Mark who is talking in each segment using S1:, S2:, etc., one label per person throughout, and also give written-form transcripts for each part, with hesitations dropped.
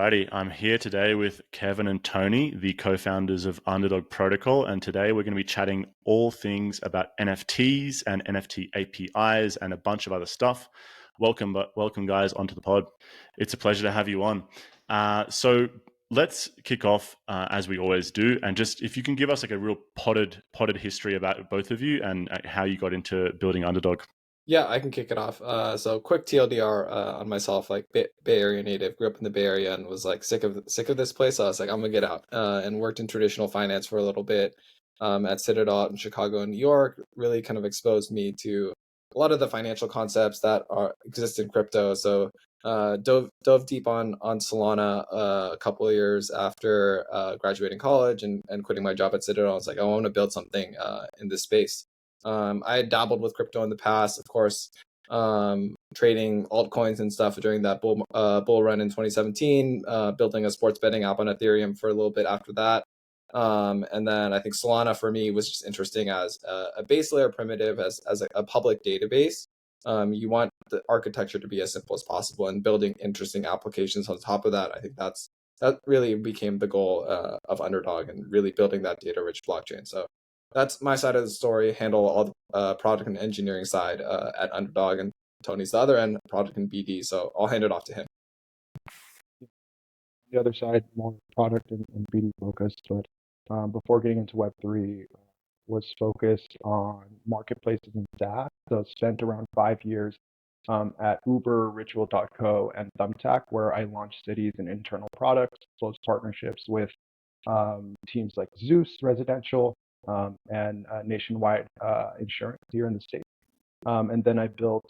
S1: Alrighty, I'm here today with Kevin and Tony, the co-founders of Underdog Protocol, and today we're going to be chatting all things about NFTs and NFT APIs and a bunch of other stuff. Welcome guys onto the pod. It's a pleasure to have you on. So let's kick off as we always do, and just if you can give us like a real potted history about both of you and how you got into building Underdog.
S2: Yeah, I can kick it off. So quick TLDR on myself, like Bay Area native, grew up in the Bay Area and was like sick of this place. So I was like, I'm gonna get out. And worked in traditional finance for a little bit at Citadel in Chicago and New York. Really kind of exposed me to a lot of the financial concepts that exist in crypto. So dove deep on Solana a couple of years after graduating college and quitting my job at Citadel. I was like, I want to build something in this space. I had dabbled with crypto in the past, of course, trading altcoins and stuff during that bull run in 2017, building a sports betting app on Ethereum for a little bit after that. And then I think Solana for me was just interesting as a base layer primitive, as a public database. You want the architecture to be as simple as possible, and building interesting applications on top of that. I think that really became the goal of Underdog, and really building that data-rich blockchain. So that's my side of the story. Handle all the product and engineering side at Underdog, and Tony's the other end, product and BD. So I'll hand it off to him.
S3: The other side, more product and BD focused, but before getting into Web3, was focused on marketplaces and SaaS. So spent around 5 years at Uber, Ritual.co, and Thumbtack, where I launched cities and internal products, close partnerships with teams like Zeus Residential, and Nationwide Insurance here in the States. And then I built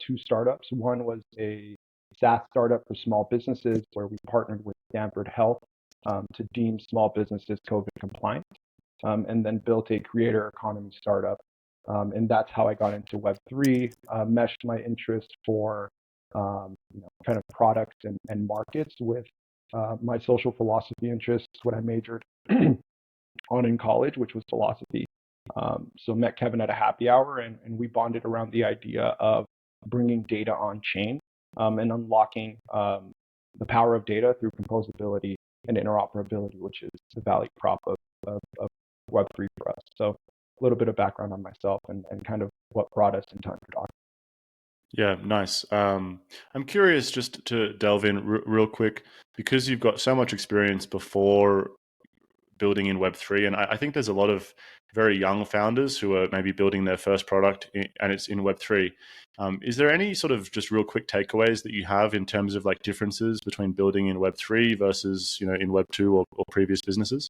S3: 2 startups. One was a SaaS startup for small businesses where we partnered with Stanford Health to deem small businesses COVID compliant, and then built a creator economy startup. And that's how I got into Web3, meshed my interest for kind of products and markets with my social philosophy interests, what I majored on in college, which was philosophy. So met Kevin at a happy hour, and we bonded around the idea of bringing data on chain and unlocking the power of data through composability and interoperability, which is the value prop of Web3 for us. So a little bit of background on myself and kind of what brought us into Underdog.
S1: Yeah, nice. I'm curious just to delve in real quick, because you've got so much experience before building in Web3, and I think there's a lot of very young founders who are maybe building their first product and it's in Web3. Is there any sort of just real quick takeaways that you have in terms of like differences between building in Web3 versus in Web2 or previous businesses?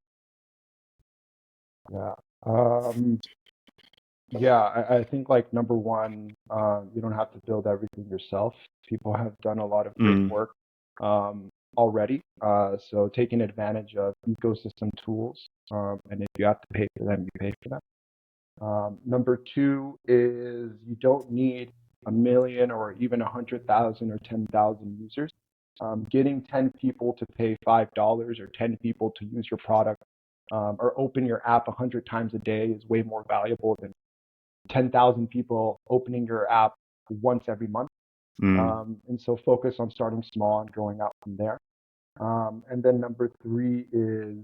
S3: Yeah. I think like number one, you don't have to build everything yourself. People have done a lot of great work already. So taking advantage of ecosystem tools, and if you have to pay for them, you pay for them. Number two is you don't need 1 million or even 100,000 or 10,000 users. Getting 10 people to pay $5 or 10 people to use your product or open your app 100 times a day is way more valuable than 10,000 people opening your app once every month. And so focus on starting small and growing out from there. And then number three is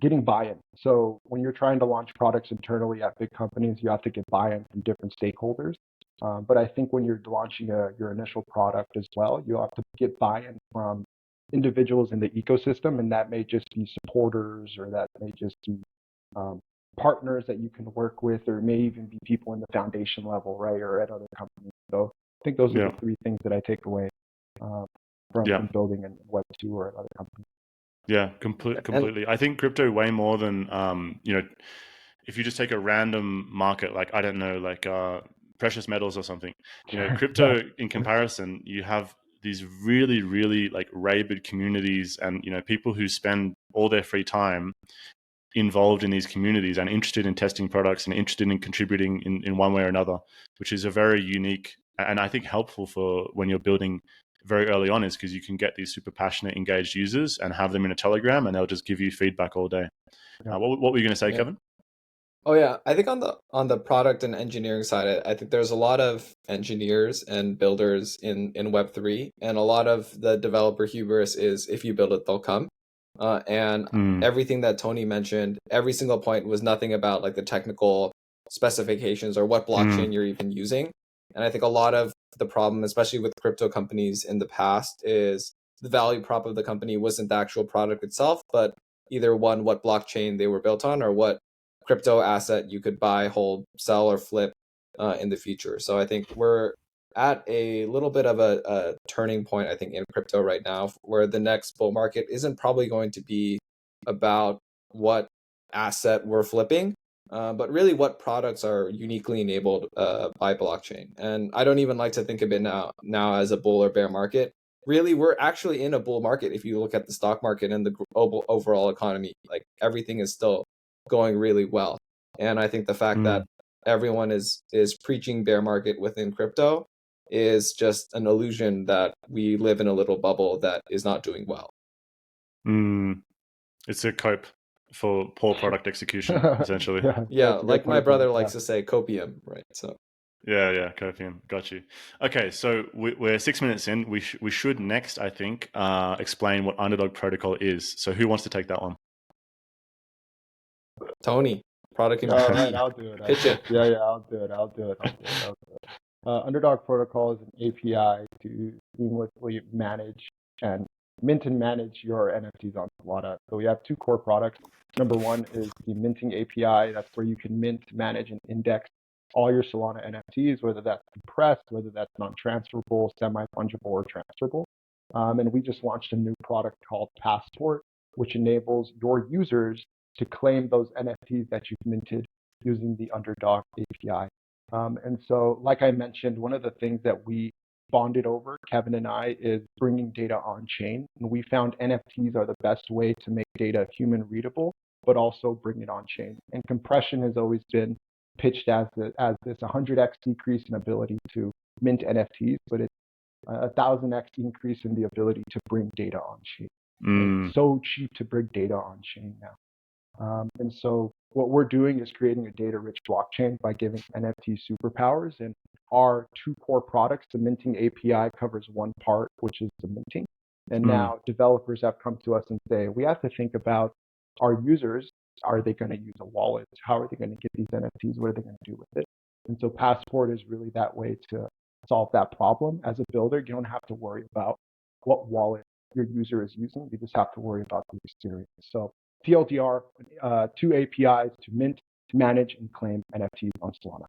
S3: getting buy-in. So when you're trying to launch products internally at big companies, you have to get buy-in from different stakeholders. But I think when you're launching your initial product as well, you have to get buy-in from individuals in the ecosystem, and that may just be supporters, or that may just be partners that you can work with, or may even be people in the foundation level, right, or at other companies. So I think those are the 3 things that I take away from building in Web2 or other companies.
S1: Yeah, completely. I think crypto way more than if you just take a random market, like I don't know, like precious metals or something. Crypto in comparison, you have these really, really like rabid communities, and people who spend all their free time involved in these communities and interested in testing products and interested in contributing in one way or another, which is a very unique and I think helpful for when you're building very early on, is because you can get these super passionate, engaged users and have them in a Telegram, and they'll just give you feedback all day. What were you going to say, Kevin?
S2: Oh yeah, I think on the product and engineering side, I think there's a lot of engineers and builders in Web3, and a lot of the developer hubris is if you build it, they'll come. And everything that Tony mentioned, every single point was nothing about like the technical specifications or what blockchain you're even using. And I think a lot of the problem, especially with crypto companies in the past, is the value prop of the company wasn't the actual product itself, but either one, what blockchain they were built on, or what crypto asset you could buy, hold, sell, or flip in the future. So I think we're at a little bit of a turning point, I think, in crypto right now, where the next bull market isn't probably going to be about what asset we're flipping, but really what products are uniquely enabled by blockchain. And I don't even like to think of it now as a bull or bear market. Really, we're actually in a bull market if you look at the stock market and the overall economy. Like everything is still going really well. And I think the fact that everyone is preaching bear market within crypto is just an illusion that we live in a little bubble that is not doing well.
S1: It's a cope for poor product execution, essentially.
S2: Yeah, like my brother likes to say, copium, right? So
S1: yeah, copium. Got you. Okay, so we're 6 minutes in. We should next, I think, explain what Underdog Protocol is. So who wants to take that one?
S2: Tony, product and
S3: all right, I'll do it.
S2: Pitch it.
S3: Yeah, I'll do it. Underdog Protocol is an API to seamlessly manage and mint and manage your NFTs on Solana. So we have two core products. Number one is the minting API. That's where you can mint, manage, and index all your Solana NFTs, whether that's compressed, whether that's non-transferable, semi-fungible, or transferable. And we just launched a new product called Passport, which enables your users to claim those NFTs that you've minted using the Underdog API. And so, like I mentioned, one of the things that we bonded over, Kevin and I, is bringing data on chain. And we found NFTs are the best way to make data human readable, but also bring it on chain. And compression has always been pitched as this 100x decrease in ability to mint NFTs, but it's a 1000x increase in the ability to bring data on chain. It's so cheap to bring data on chain now. And so what we're doing is creating a data-rich blockchain by giving NFT superpowers. And our two core products, the minting API covers one part, which is the minting. And now developers have come to us and say, we have to think about our users. Are they going to use a wallet? How are they going to get these NFTs? What are they going to do with it? And so Passport is really that way to solve that problem. As a builder, you don't have to worry about what wallet your user is using. You just have to worry about the experience. So TLDR, two APIs to mint, to manage, and claim NFTs on Solana.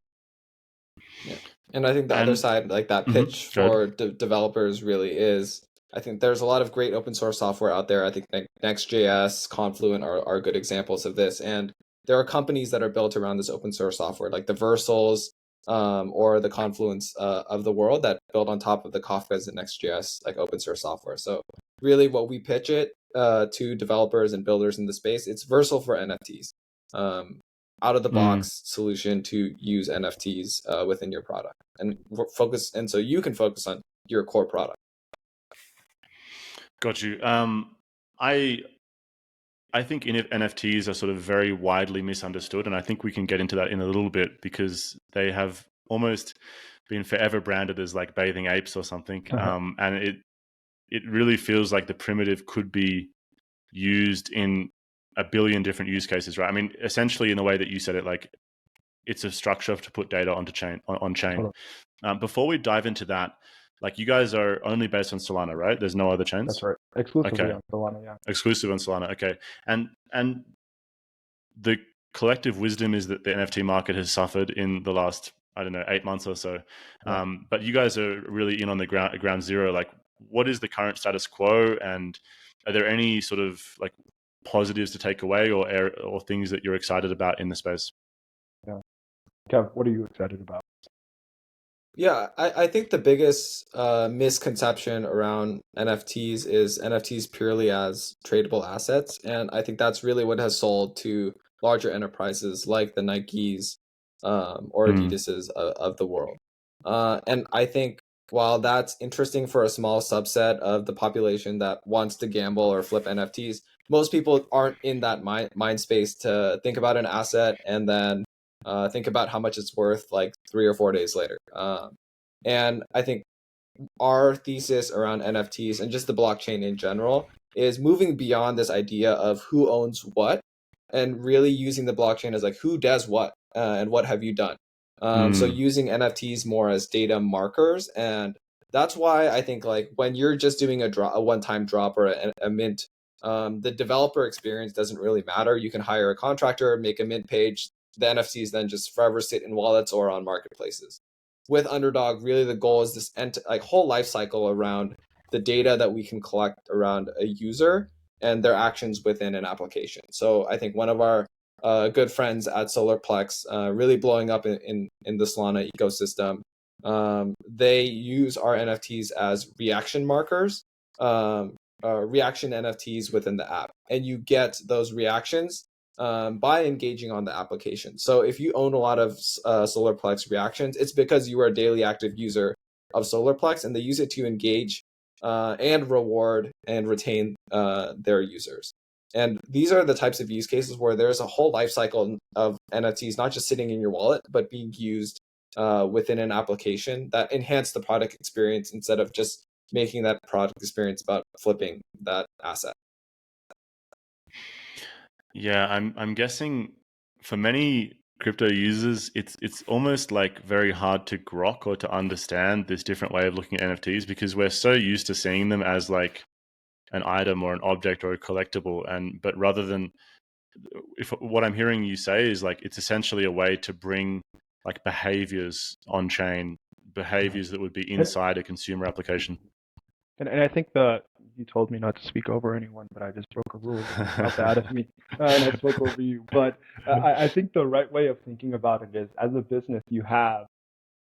S2: Yeah. And I think the other side, like that pitch for developers really is, I think there's a lot of great open source software out there. I think Next.js, Confluent are good examples of this. And there are companies that are built around this open source software, like the Versals or the Confluence of the world that build on top of the Kafkas and Next.js, like open source software. So really what we pitch it to developers and builders in the space, it's Versal for NFTs. Out of the box solution to use NFTs within your product and focus. And so you can focus on your core product.
S1: Got you. I think NFTs are sort of very widely misunderstood, and I think we can get into that in a little bit because they have almost been forever branded as like bathing apes or something. And it really feels like the primitive could be used in a billion different use cases, right? I mean, essentially in the way that you said it, like it's a structure to put data on chain. Before we dive into that, like you guys are only based on Solana, right? There's no other chains?
S3: That's right. Exclusively on Solana, yeah.
S1: Exclusive on Solana, okay. And the collective wisdom is that the NFT market has suffered in the last, 8 months or so. Yeah. But you guys are really in on the ground zero. Like, what is the current status quo? And are there any sort of like positives to take away or things that you're excited about in the space?
S3: Yeah. Kev, what are you excited about?
S2: Yeah, I think the biggest misconception around NFTs is NFTs purely as tradable assets. And I think that's really what has sold to larger enterprises like the Nikes or Adidas's of the world. And I think while that's interesting for a small subset of the population that wants to gamble or flip NFTs, most people aren't in that mind space to think about an asset and then Think about how much it's worth like 3 or 4 days later. And I think our thesis around NFTs and just the blockchain in general is moving beyond this idea of who owns what and really using the blockchain as like who does what and what have you done. So using NFTs more as data markers, and that's why I think like when you're just doing a one-time drop or a mint, the developer experience doesn't really matter. You can hire a contractor, make a mint page. The NFTs then just forever sit in wallets or on marketplaces. With Underdog, really the goal is this like whole life cycle around the data that we can collect around a user and their actions within an application. So I think one of our good friends at Solarplex, really blowing up in the Solana ecosystem, they use our NFTs as reaction markers, reaction NFTs within the app, and you get those reactions by engaging on the application. So if you own a lot of Solarplex reactions, it's because you are a daily active user of Solarplex, and they use it to engage and reward and retain their users. And these are the types of use cases where there's a whole life cycle of NFTs, not just sitting in your wallet, but being used within an application that enhance the product experience instead of just making that product experience about flipping that asset.
S1: Yeah, I'm guessing for many crypto users, it's almost like very hard to grok or to understand this different way of looking at NFTs because we're so used to seeing them as like an item or an object or a collectible, but rather than if what I'm hearing you say is like it's essentially a way to bring like behaviors on chain, behaviors that would be inside a consumer application.
S3: And I think you told me not to speak over anyone, but I just broke a rule. How bad of me. And I spoke over you. But I think the right way of thinking about it is, as a business, you have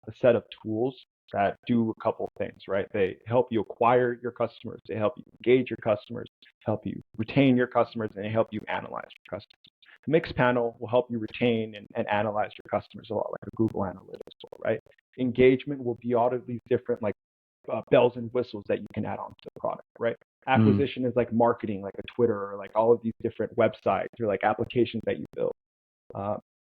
S3: a set of tools that do a couple things, right? They help you acquire your customers, they help you engage your customers, help you retain your customers, and they help you analyze your customers. The Mixpanel will help you retain and analyze your customers a lot like a Google Analytics tool, right? Engagement will be all of these different like bells and whistles that you can add on to the product, right? Acquisition is like marketing, like a Twitter or like all of these different websites or like applications that you build.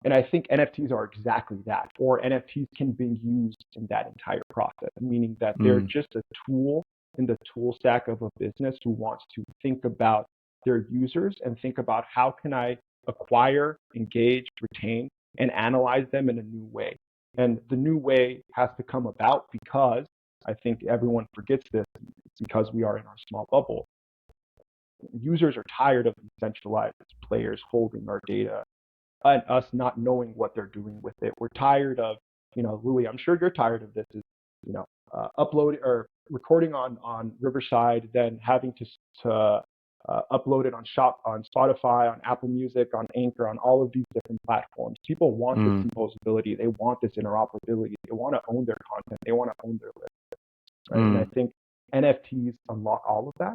S3: And I think NFTs are exactly that, or NFTs can be used in that entire process, meaning that they're just a tool in the tool stack of a business who wants to think about their users and think about how can I acquire, engage, retain, and analyze them in a new way. And the new way has to come about because I think everyone forgets this. It's because we are in our small bubble. Users are tired of centralized players holding our data and us not knowing what they're doing with it. We're tired of, Louis, I'm sure you're tired of this, is, uploading or recording on Riverside, then having to upload it on Spotify, on Apple Music, on Anchor, on all of these different platforms. People want this composability. They want this interoperability. They want to own their content. They want to own their list. Right? And I think NFTs unlock all of that.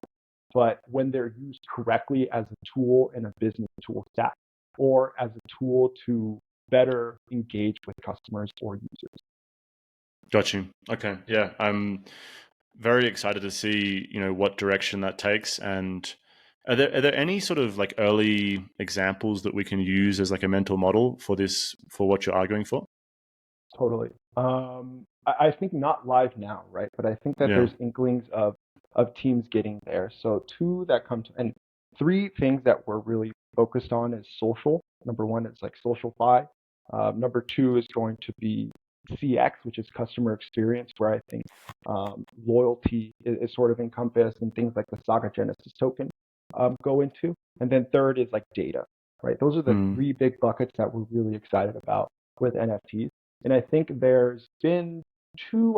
S3: But when they're used correctly as a tool in a business tool stack, or as a tool to better engage with customers or users.
S1: Got you. Okay. Yeah. I'm very excited to see, what direction that takes. And are there any sort of like early examples that we can use as like a mental model for what you're arguing for?
S3: Totally. I think not live now, right? But I think that there's inklings of teams getting there. So and 3 things that we're really focused on is social. Number 1 is like SocialFi. Number 2 is going to be CX, which is customer experience, where I think loyalty is sort of encompassed, and things like the Saga Genesis token go into. And then third is like data, right? Those are the 3 big buckets that we're really excited about with NFTs. And I think there's been 2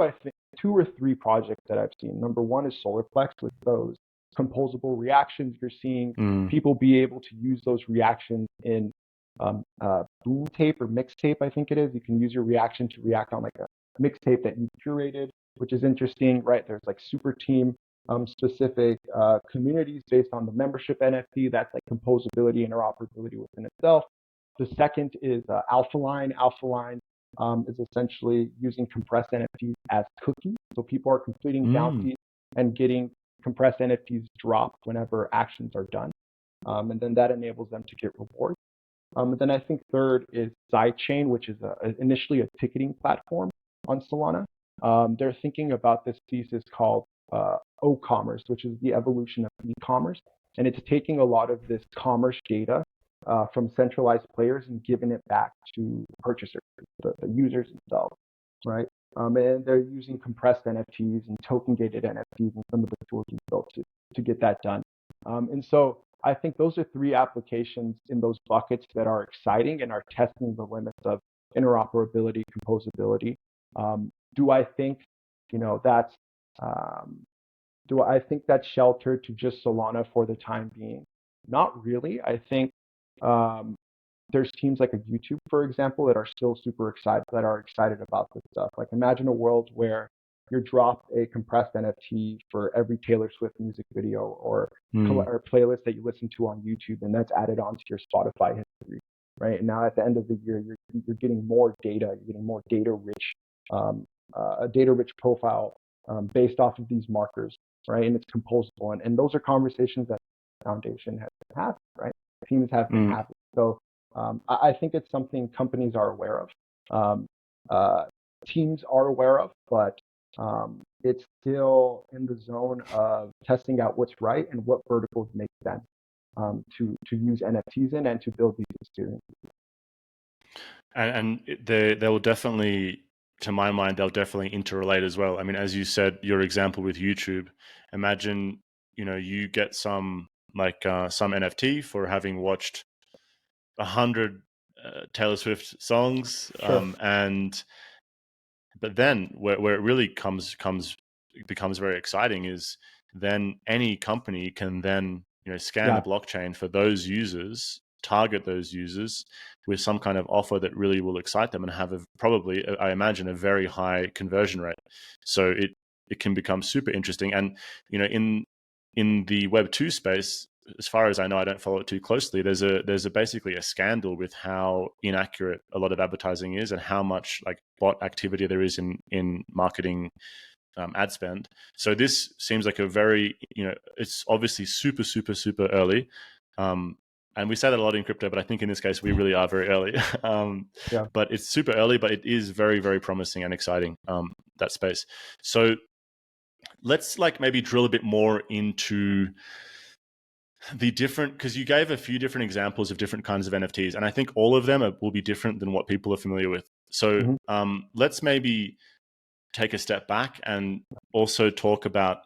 S3: or 3 projects that I've seen. Number 1 is Solarplex with those composable reactions. You're seeing people be able to use those reactions in boom tape or mixtape, I think it is. You can use your reaction to react on like a mixtape that you curated, which is interesting, right? There's like super team specific communities based on the membership NFT. That's like composability, interoperability within itself. The second is Alphaline. Alphaline is essentially using compressed NFTs as cookies. So people are completing bounties and getting compressed NFTs dropped whenever actions are done. And then that enables them to get rewards. Then I think third is Sidechain, which is initially a ticketing platform on Solana. They're thinking about this thesis called O-commerce, which is the evolution of e-commerce. And it's taking a lot of this commerce data from centralized players and giving it back to purchasers, the users themselves, right? And they're using compressed NFTs and token-gated NFTs and some of the tools we built to get that done. And so I think those are three applications in those buckets that are exciting and are testing the limits of interoperability, composability. Do I think, that's do I think that's sheltered to just Solana for the time being? Not really. I think there's teams like a YouTube, for example, that are still super excited, that are excited about this stuff. Like imagine a world where you drop a compressed NFT for every Taylor Swift music video or playlist that you listen to on YouTube, and that's added onto your Spotify history, right? And now at the end of the year, you're getting more data, you're getting more data-rich, a data-rich profile based off of these markers, right? And it's composable, and those are conversations that the foundation has been having, right? Teams have been having. So I think it's something companies are aware of, teams are aware of, but it's still in the zone of testing out what's right and what verticals make sense to use NFTs in and to build these experiences.
S1: And they will definitely, to my mind, they'll definitely interrelate as well. I mean, as you said, your example with YouTube, imagine, you get some NFT for having watched 100 Taylor Swift songs,
S3: Sure.
S1: but then where it really becomes very exciting is then any company can then scan the blockchain for those users, target those users with some kind of offer that really will excite them and have probably, I imagine, a very high conversion rate. So it can become super interesting. And in the Web2 space, as far as I know, I don't follow it too closely. There's basically a scandal with how inaccurate a lot of advertising is and how much like bot activity there is in marketing ad spend. So this seems like a very, it's obviously super, super, super early. And we say that a lot in crypto, but I think in this case, we really are very early. But it's super early, but it is very, very promising and exciting, that space. So let's maybe drill a bit more into the different, because you gave a few different examples of different kinds of NFTs, and I think all of them will be different than what people are familiar with. So let's maybe take a step back and also talk about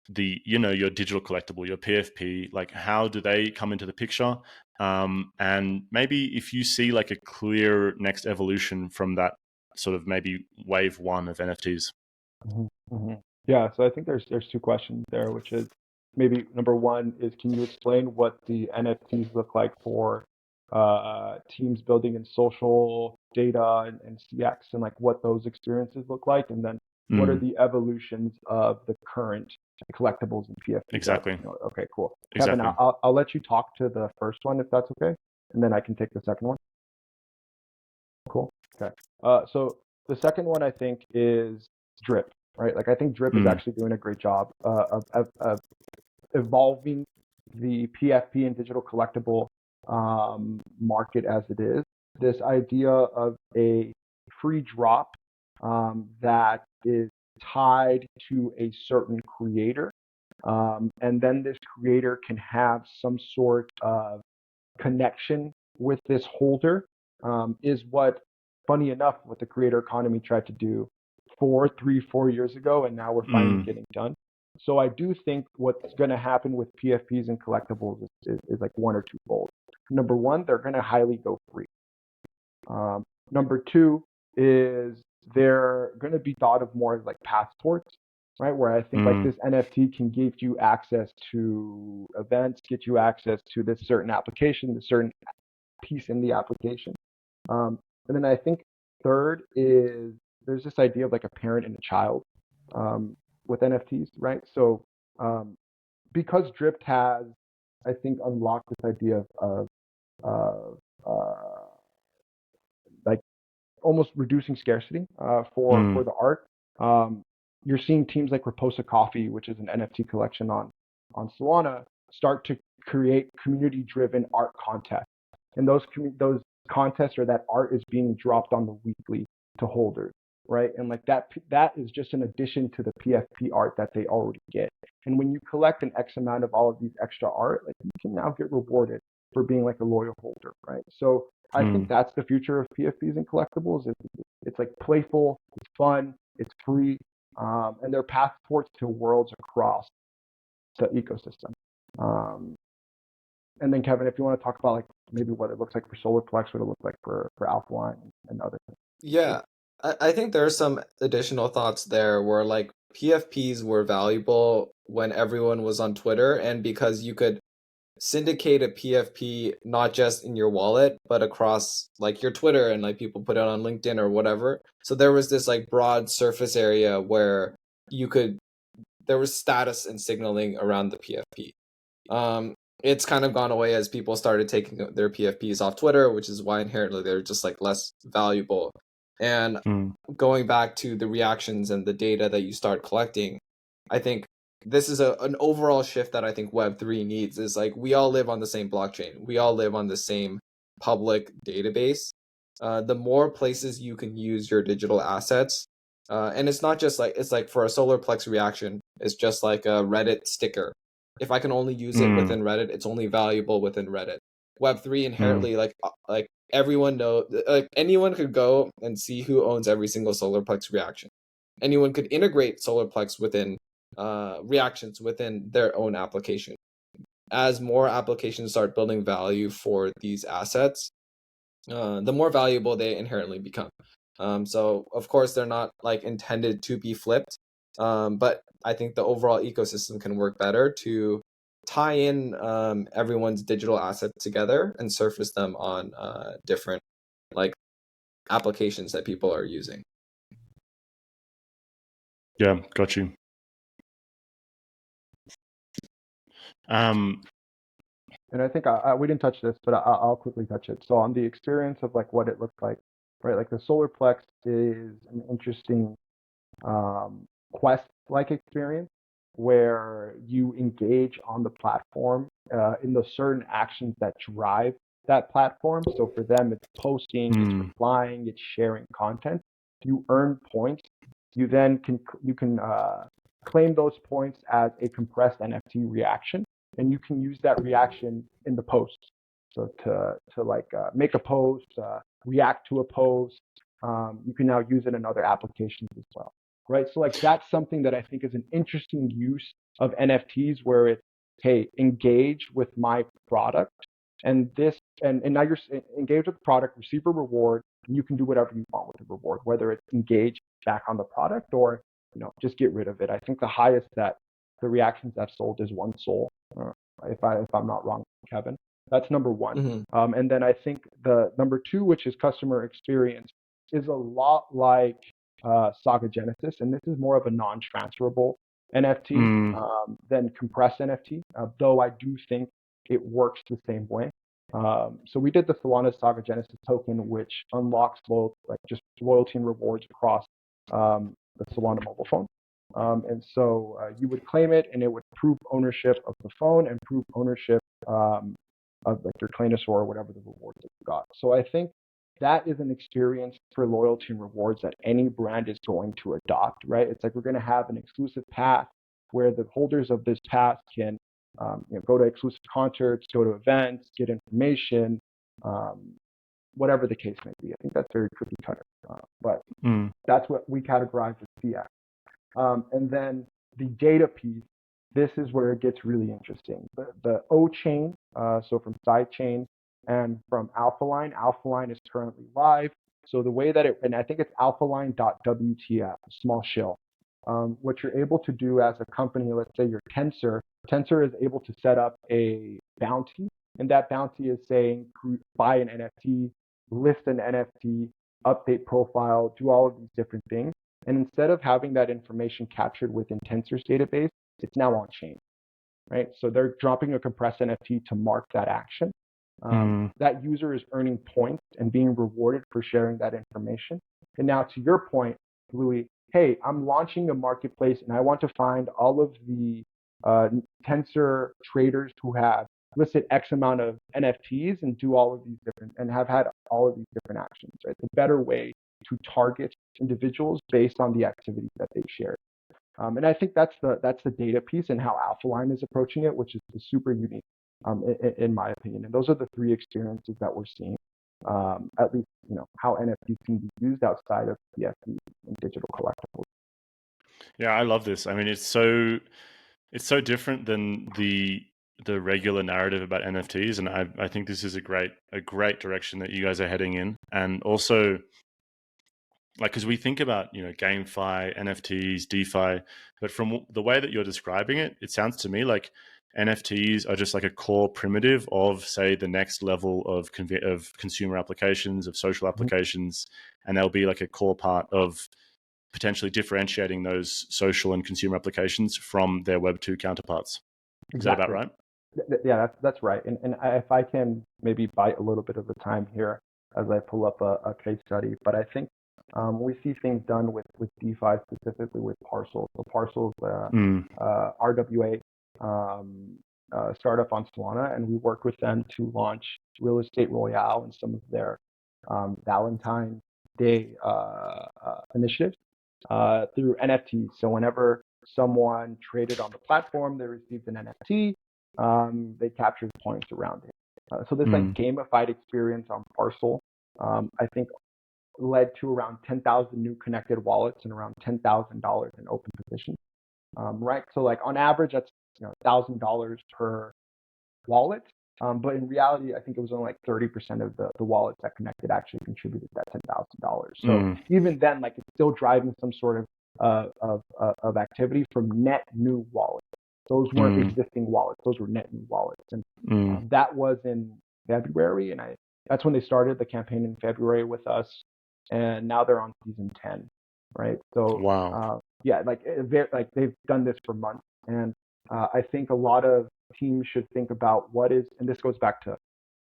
S1: your digital collectible, your PFP, like how do they come into the picture? And maybe if you see like a clear next evolution from that sort of maybe wave one of NFTs.
S3: Yeah, so I think there's two questions there, which is maybe number one is, can you explain what the NFTs look like for teams building in social data and CX, and like what those experiences look like, and then what are the evolutions of the current collectibles and PFPs?
S1: Exactly.
S3: Okay, cool.
S1: Exactly.
S3: Kevin, I'll let you talk to the first one if that's okay, and then I can take the second one. Cool. Okay. So the second one I think is Drip, right? Like I think Drip is actually doing a great job of evolving the PFP and digital collectible market as it is. This idea of a free drop that is tied to a certain creator, and then this creator can have some sort of connection with this holder, is what, funny enough, what the creator economy tried to do 4 years ago, and now we're finally getting done. So I do think what's going to happen with PFPs and collectibles is like one or two fold. Number one, they're going to highly go free. Number two is they're going to be thought of more as like passports, right? Where I think like this NFT can give you access to events, get you access to this certain application, this certain piece in the application. And then I think third is there's this idea of like a parent and a child with NFTs, right? So because Drift has, I think, unlocked this idea of like almost reducing scarcity for the art. You're seeing teams like Raposa Coffee, which is an NFT collection on Solana, start to create community-driven art contests and those contests or that art is being dropped on the weekly to holders, right? And like that is just an addition to the PFP art that they already get. And when you collect an X amount of all of these extra art, like you can now get rewarded for being like a loyal holder, right? So I think that's the future of PFPs and collectibles. It's like playful, it's fun, it's free, and they're passports to worlds across the ecosystem. And then Kevin, if you want to talk about like maybe what it looks like for Solarplex, what it looks like for Alphaline and other things.
S2: Yeah, I think there are some additional thoughts there where like PFPs were valuable when everyone was on Twitter, and because you could syndicate a PFP not just in your wallet but across like your Twitter, and like people put it on LinkedIn or whatever. So there was this like broad surface area where there was status and signaling around the PFP. It's kind of gone away as people started taking their PFPs off Twitter, which is why inherently they're just like less valuable. And going back to the reactions and the data that you start collecting, I think this is an overall shift that I think Web3 needs. Is like we all live on the same blockchain. We all live on the same public database. The more places you can use your digital assets, and it's not just like, it's like for a Solarplex reaction, it's just like a Reddit sticker. If I can only use it within Reddit, it's only valuable within Reddit. Web3 inherently, like everyone like anyone could go and see who owns every single Solarplex reaction. Anyone could integrate Solarplex within reactions within their own application. As more applications start building value for these assets, the more valuable they inherently become. So of course they're not like intended to be flipped, but I think the overall ecosystem can work better to tie in everyone's digital assets together and surface them on different like applications that people are using.
S1: Yeah, got you.
S3: And I think we didn't touch this, but I'll quickly touch it. So on the experience of like what it looks like, right? Like the Solarplex is an interesting quest-like experience where you engage on the platform in the certain actions that drive that platform. So for them, it's posting, it's replying, it's sharing content. You earn points. You then can claim those points as a compressed NFT reaction, and you can use that reaction in the post. So to like make a post, react to a post, you can now use it in other applications as well, right? So like that's something that I think is an interesting use of NFTs, where it's, hey, engage with my product, and now you're engaged with the product, receive a reward, and you can do whatever you want with the reward, whether it's engage back on the product or just get rid of it. I think the highest that the reactions I've sold is 1 SOL, if I'm not wrong, Kevin. That's number one. And then I think the number 2, which is customer experience, is a lot like Saga Genesis, and this is more of a non-transferable NFT than compressed NFT, though I do think it works the same way. So we did the Solana Saga Genesis token, which unlocks just loyalty and rewards across the Solana mobile phone. And so you would claim it, and it would prove ownership of the phone and prove ownership of like your Clanosaur or whatever the rewards that you got. So I think that is an experience for loyalty and rewards that any brand is going to adopt, right? It's like we're going to have an exclusive path where the holders of this path can go to exclusive concerts, go to events, get information, whatever the case may be. I think that's very cookie cutter, but that's what we categorize as CX. And then the data piece, this is where it gets really interesting. The O chain, so from sidechain and from Alphaline is currently live. So the way that and I think it's alphaline.wtf, small shell. What you're able to do as a company, let's say you're Tensor is able to set up a bounty, and that bounty is saying buy an NFT, list an NFT, update profile, do all of these different things. And instead of having that information captured within Tensor's database, it's now on chain, right? So they're dropping a compressed NFT to mark that action. That user is earning points and being rewarded for sharing that information. And now to your point, Louis, hey, I'm launching a marketplace and I want to find all of the Tensor traders who have listed X amount of NFTs and do all of these different and have had all of these different actions, right? It's a better way to target individuals based on the activities that they've shared. And I think that's the data piece and how AlphaLine is approaching it, which is super unique, in my opinion. And those are the three experiences that we're seeing, at least how NFTs can be used outside of CFDs and digital collectibles.
S1: Yeah, I love this. I mean, it's so different than the regular narrative about NFTs, and I think this is a great direction that you guys are heading in. And also, like, because we think about GameFi, NFTs, DeFi, but from the way that you're describing it, it sounds to me like NFTs are just like a core primitive of, say, the next level of consumer applications, of social applications, and they'll be like a core part of potentially differentiating those social and consumer applications from their Web 2 counterparts. Is that about right?
S3: Yeah, that's right. And if I can maybe bite a little bit of the time here as I pull up a case study, but I think we see things done with DeFi, specifically with Parcel. So Parcel's RWA startup on Solana, and we worked with them to launch Real Estate Royale and some of their Valentine's Day initiatives through NFTs. So whenever someone traded on the platform, they received an NFT. They captured points around it. So this like gamified experience on Parcel, I think, led to around 10,000 new connected wallets and around $10,000 in open positions. Right. So like on average, that's $1,000 per wallet. But in reality, I think it was only like 30% of the wallets that connected actually contributed that $10,000. So even then, like it's still driving some sort of activity from net new wallets. Those weren't existing wallets; those were net new wallets, and that was in February, and that's when they started the campaign in February with us, and now they're on season 10, right? So
S1: wow,
S3: yeah, like they've done this for months, and I think a lot of teams should think about and this goes back to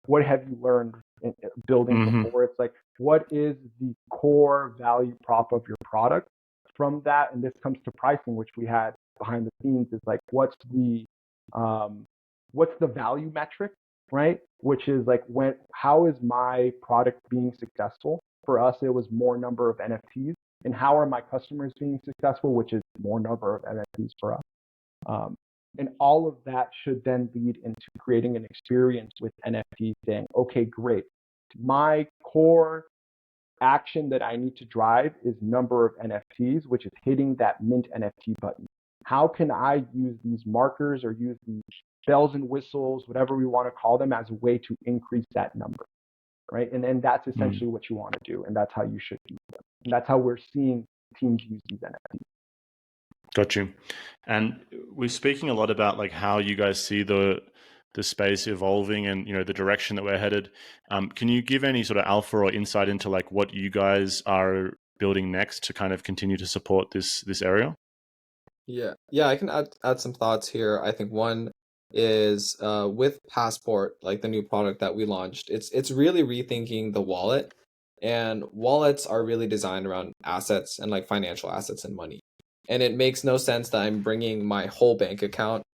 S3: what have you learned in building before? It's like, what is the core value prop of your product? From that, and this comes to pricing, which we had behind the scenes, is like, what's the value metric, right? Which is like, how is my product being successful? For us, it was more number of NFTs. And how are my customers being successful, which is more number of NFTs for us. And all of that should then lead into creating an experience with NFTs saying, okay, great. My core action that I need to drive is number of NFTs, which is hitting that mint NFT button. How can I use these markers or use these bells and whistles, whatever we want to call them, as a way to increase that number, right? And that's essentially what you want to do, and that's how you should use them. And that's how we're seeing teams use these NFTs.
S1: Got you. And we're speaking a lot about like how you guys see the space evolving and the direction that we're headed. Can you give any sort of alpha or insight into like what you guys are building next to kind of continue to support this area?
S2: Yeah, I can add some thoughts here. I think one is with Passport, like the new product that we launched, it's really rethinking the wallet, and wallets are really designed around assets and like financial assets and money. And it makes no sense that I'm bringing my whole bank account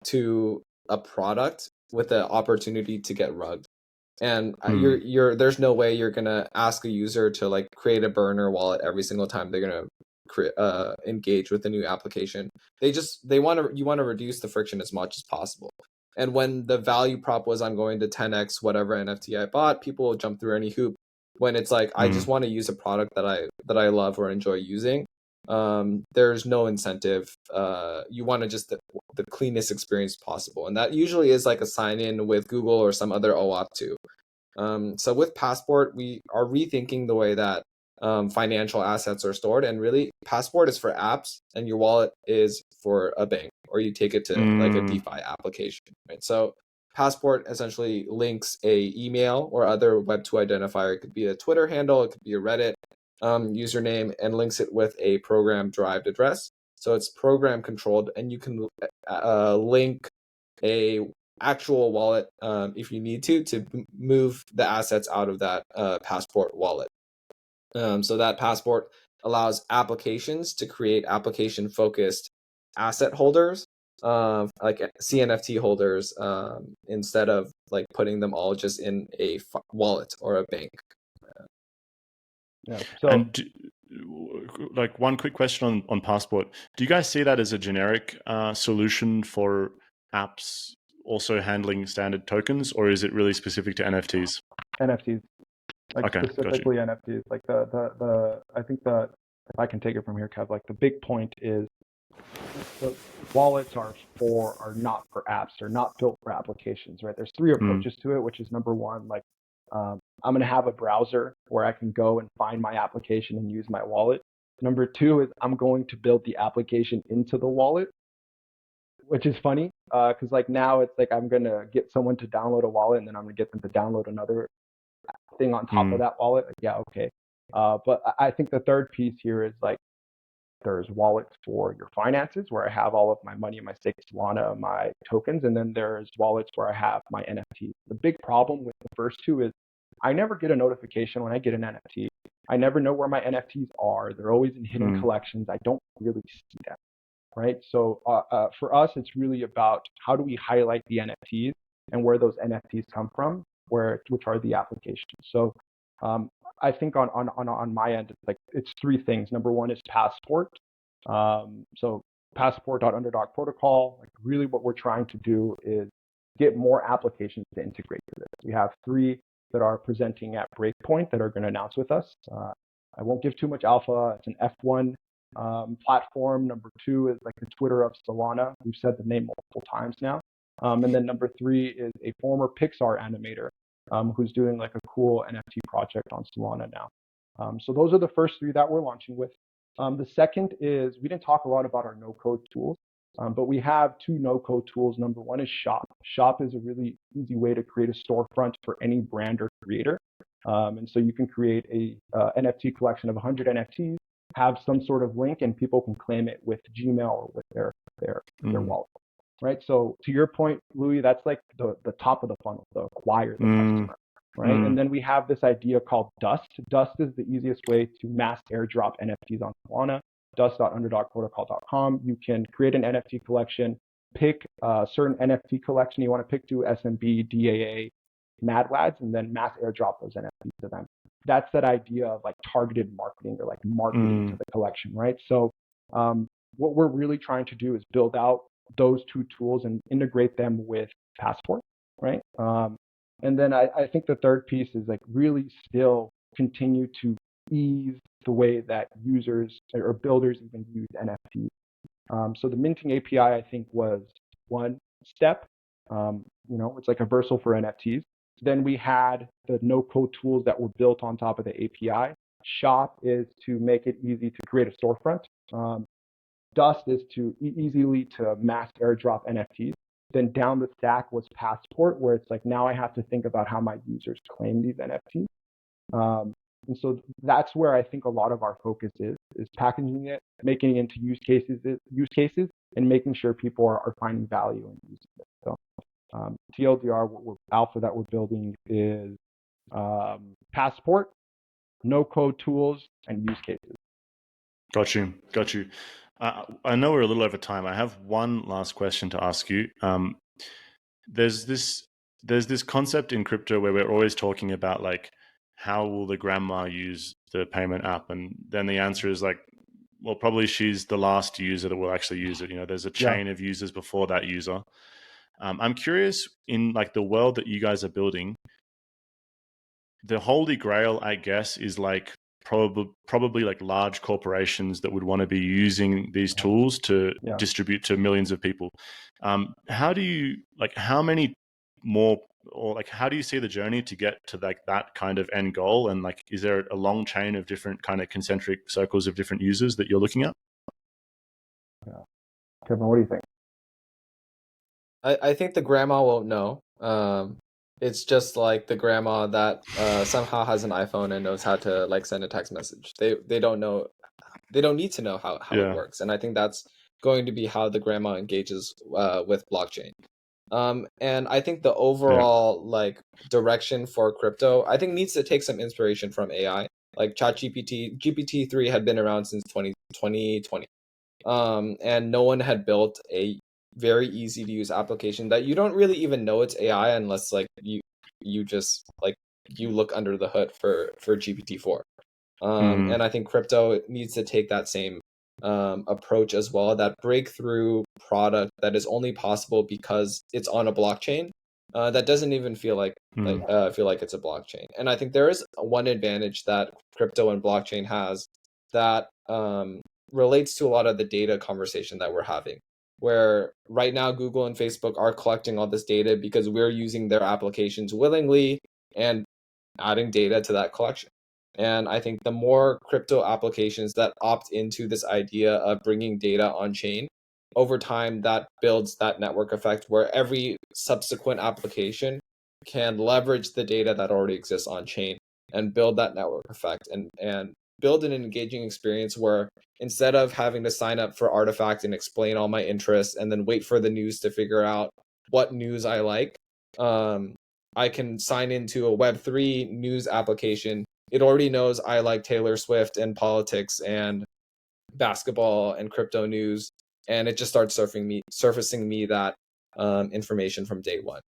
S2: to a product with the opportunity to get rugged. And there's no way you're gonna ask a user to like create a burner wallet every single time they're gonna engage with a new application. You want to reduce the friction as much as possible. And when the value prop was I'm going to 10x whatever NFT I bought, people will jump through any hoop. When it's like I just want to use a product that I love or enjoy using, there's no incentive. You want to just the cleanest experience possible, and that usually is like a sign in with Google or some other OAuth too. So with Passport, we are rethinking the way that financial assets are stored, and really Passport is for apps and your wallet is for a bank, or you take it to like a DeFi application, right? So Passport essentially links a email or other Web2 identifier. It could be a Twitter handle, it could be a Reddit username, and links it with a program derived address. So it's program controlled, and you can link a actual wallet if you need to move the assets out of that Passport wallet. So that Passport allows applications to create application focused asset holders like CNFT holders, instead of like putting them all just in a wallet or a bank.
S3: Yeah. So,
S1: And like one quick question on Passport. Do you guys see that as a generic solution for apps also handling standard tokens, or is it really specific to NFTs?
S3: NFTs, like
S1: Okay, got you.
S3: specifically NFTs, like I think that if I can take it from here, Kev, like the big point is the wallets are not for apps. They're not built for applications, right? There's three approaches to it, which is number one, like I'm going to have a browser where I can go and find my application and use my wallet. Number two is I'm going to build the application into the wallet, which is funny because like now it's like I'm going to get someone to download a wallet and then I'm going to get them to download another thing on top of that wallet. Like, yeah, okay. But I think the third piece here is like there's wallets for your finances where I have all of my money, my staked Solana, my tokens, and then there's wallets where I have my NFT. The big problem with the first two is I never get a notification when I get an NFT. I never know where my NFTs are. They're always in hidden collections. I don't really see them, right? So for us, it's really about how do we highlight the NFTs and where those NFTs come from, which are the applications. So I think on my end, it's three things. Number one is Passport. So Passport.Underdog Protocol. Like really, what we're trying to do is get more applications to integrate to this. We have three that are presenting at Breakpoint that are going to announce with us. I won't give too much alpha. It's an F1 platform. Number two is like the Twitter of Solana. We've said the name multiple times now. And then number three is a former Pixar animator who's doing like a cool NFT project on Solana now. So those are the first three that we're launching with. The second is we didn't talk a lot about our no-code tools, but we have two no-code tools. Number one is Shop. Shop is a really easy way to create a storefront for any brand or creator. And so you can create a NFT collection of 100 NFTs, have some sort of link, and people can claim it with Gmail or with their wallet. Right. So to your point, Louis, that's like the top of the funnel, the acquire the customer. Right. And then we have this idea called Dust. Dust is the easiest way to mass airdrop NFTs on Solana. Dust.underdogprotocol.com. You can create an NFT collection, pick a certain NFT collection you want to pick to SMB, DAA, Mad Lads, and then mass airdrop those NFTs to them. That's that idea of like targeted marketing or like marketing to the collection. Right. So what we're really trying to do is build out those two tools and integrate them with Passport, right? And then I think the third piece is like really still continue to ease the way that users or builders even use NFTs. So the minting API, I think, was one step. It's like a Versal for NFTs. Then we had the no-code tools that were built on top of the API. Shop is to make it easy to create a storefront. Dust is to easily to mass airdrop NFTs. Then down the stack was Passport, where it's like now I have to think about how my users claim these NFTs. And so that's where I think a lot of our focus is packaging it, making it into use cases, and making sure people are finding value in using it. So TLDR, alpha that we're building is Passport, no code tools, and use cases.
S1: Got you. I know we're a little over time. I have one last question to ask you. There's this concept in crypto where we're always talking about like how will the grandma use the payment app, and then the answer is like, well, probably she's the last user that will actually use it. There's a chain of users before that user. I'm curious, in like the world that you guys are building, the holy grail, I guess, is like probably like large corporations that would want to be using these tools to distribute to millions of people. How many more, or like how do you see the journey to get to like that kind of end goal? And like, is there a long chain of different kind of concentric circles of different users that you're looking at?
S3: Kevin, what do you think?
S2: I think the grandma won't know. It's just like the grandma that somehow has an iPhone and knows how to like send a text message. They don't know, they don't need to know how it works. And I think that's going to be how the grandma engages with blockchain. And I think the overall like direction for crypto, I think needs to take some inspiration from AI. Like GPT-3 had been around since 2020. And no one had built a very easy to use application that you don't really even know it's AI unless like you just like you look under the hood for GPT-4. And I think crypto needs to take that same approach as well, that breakthrough product that is only possible because it's on a blockchain that doesn't even feel like it's a blockchain. And I think there is one advantage that crypto and blockchain has that relates to a lot of the data conversation that we're having, where right now Google and Facebook are collecting all this data because we're using their applications willingly and adding data to that collection. And I think the more crypto applications that opt into this idea of bringing data on chain, over time, that builds that network effect where every subsequent application can leverage the data that already exists on chain and build that network effect and build an engaging experience where instead of having to sign up for Artifact and explain all my interests and then wait for the news to figure out what news I like, I can sign into a Web3 news application. It already knows I like Taylor Swift and politics and basketball and crypto news, and it just starts surfacing me that information from day one.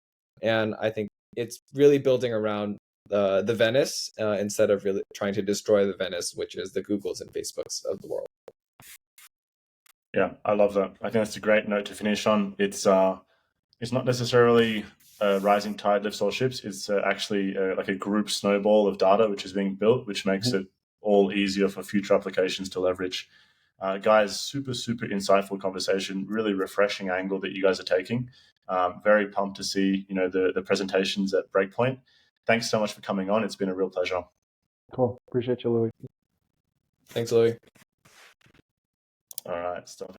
S2: And I think it's really building around the Venice instead of really trying to destroy the Venice, which is the Googles and Facebooks of the world.
S1: Yeah, I love that. I think that's a great note to finish on. It's not necessarily a rising tide lifts all ships. It's actually like a group snowball of data which is being built, which makes it all easier for future applications to leverage. Guys, super insightful conversation, really refreshing angle that you guys are taking. Very pumped to see the presentations at Breakpoint. Thanks so much for coming on. It's been a real pleasure.
S3: Cool. Appreciate you, Louis.
S2: Thanks, Louis.
S1: All right, stop.